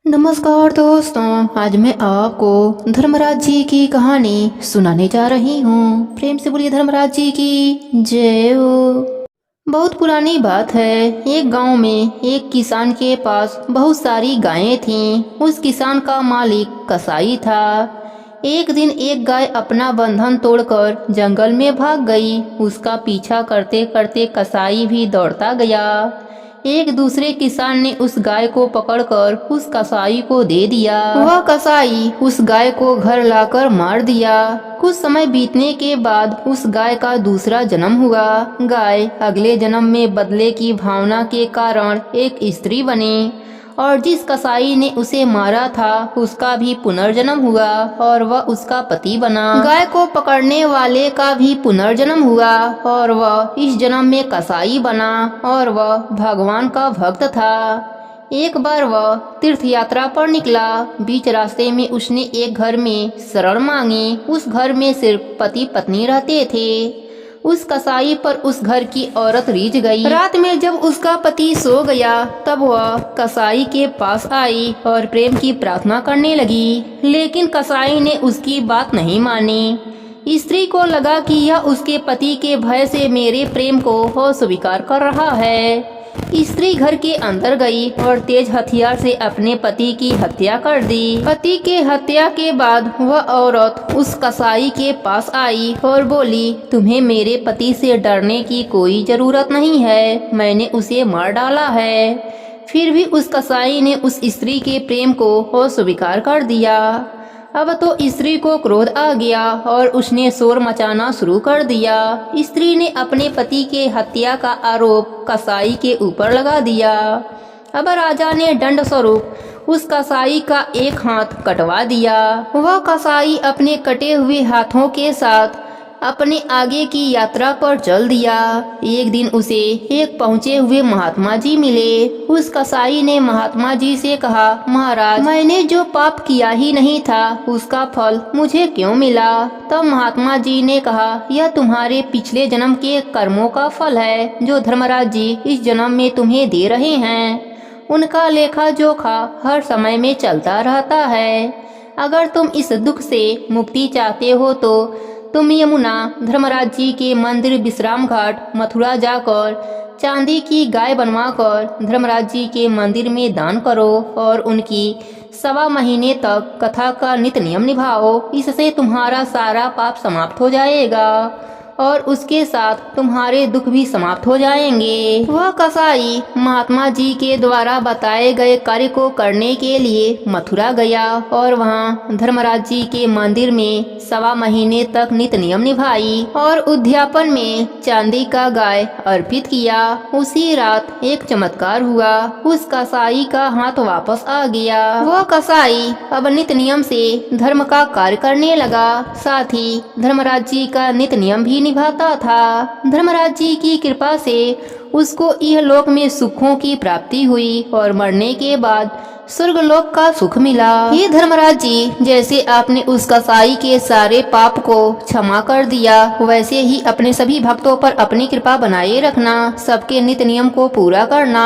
नमस्कार दोस्तों, आज मैं आपको धर्मराज जी की कहानी सुनाने जा रही हूँ। प्रेम से बोलिए धर्मराज जी की जय हो। बहुत पुरानी बात है। एक गांव में एक किसान के पास बहुत सारी गायें थीं। उस किसान का मालिक कसाई था। एक दिन एक गाय अपना बंधन तोड़कर जंगल में भाग गई। उसका पीछा करते करते कसाई भी दौड़ता गया। एक दूसरे किसान ने उस गाय को पकड़कर उस कसाई को दे दिया। वह कसाई उस गाय को घर लाकर मार दिया। कुछ समय बीतने के बाद उस गाय का दूसरा जन्म हुआ। गाय अगले जन्म में बदले की भावना के कारण एक स्त्री बनी और जिस कसाई ने उसे मारा था उसका भी पुनर्जन्म हुआ और वह उसका पति बना। गाय को पकड़ने वाले का भी पुनर्जन्म हुआ और वह इस जन्म में कसाई बना और वह भगवान का भक्त था। एक बार वह तीर्थ यात्रा पर निकला। बीच रास्ते में उसने एक घर में शरण मांगी। उस घर में सिर्फ पति पत्नी रहते थे। उस कसाई पर उस घर की औरत रीझ गई। रात में जब उसका पति सो गया तब वह कसाई के पास आई और प्रेम की प्रार्थना करने लगी, लेकिन कसाई ने उसकी बात नहीं मानी। स्त्री को लगा कि यह उसके पति के भय से मेरे प्रेम को अस्वीकार कर रहा है। स्त्री घर के अंदर गई और तेज हथियार से अपने पति की हत्या कर दी। पति के हत्या के बाद वह औरत उस कसाई के पास आई और बोली, तुम्हें मेरे पति से डरने की कोई जरूरत नहीं है, मैंने उसे मार डाला है। फिर भी उस कसाई ने उस स्त्री के प्रेम को अस्वीकार कर दिया। अब तो स्त्री को क्रोध आ गया और उसने शोर मचाना शुरू कर दिया। स्त्री ने अपने पति के हत्या का आरोप कसाई के ऊपर लगा दिया। अब राजा ने दंड स्वरूप उस कसाई का एक हाथ कटवा दिया। वह कसाई अपने कटे हुए हाथों के साथ अपने आगे की यात्रा पर चल दिया। एक दिन उसे एक पहुँचे हुए महात्मा जी मिले। उस कसाई ने महात्मा जी से कहा, महाराज, मैंने जो पाप किया ही नहीं था उसका फल मुझे क्यों मिला? तब महात्मा जी ने कहा, यह तुम्हारे पिछले जन्म के कर्मों का फल है जो धर्मराज जी इस जन्म में तुम्हें दे रहे हैं। उनका लेखा जोखा हर समय में चलता रहता है। अगर तुम इस दुख से मुक्ति चाहते हो तो तुम यमुना धर्मराज जी के मंदिर विश्राम घाट मथुरा जाकर चांदी की गाय बनवाकर धर्मराज जी के मंदिर में दान करो और उनकी 1.25 महीने तक कथा का नित्य नियम निभाओ। इससे तुम्हारा सारा पाप समाप्त हो जाएगा और उसके साथ तुम्हारे दुख भी समाप्त हो जाएंगे। वह कसाई महात्मा जी के द्वारा बताए गए कार्य को करने के लिए मथुरा गया और वहां धर्मराज जी के मंदिर में 1.25 महीने तक नित्य नियम निभाई और उद्यापन में चांदी का गाय अर्पित किया। उसी रात एक चमत्कार हुआ, उस कसाई का हाथ वापस आ गया। वह कसाई अब नित्य नियम से धर्म का कार्य करने लगा, साथ ही धर्मराज जी का नित्य नियम भी निभाता था। धर्मराज जी की कृपा से उसको यह लोक में सुखों की प्राप्ति हुई और मरने के बाद स्वर्गलोक का सुख मिला। हे धर्मराज जी, जैसे आपने उस कसाई के सारे पाप को क्षमा कर दिया, वैसे ही अपने सभी भक्तों पर अपनी कृपा बनाए रखना। सबके नित्य नियम को पूरा करना।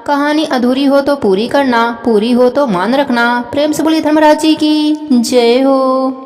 कहानी अधूरी हो तो पूरी करना, पूरी हो तो मान रखना। प्रेम से बोलिए धर्मराज जी की जय हो।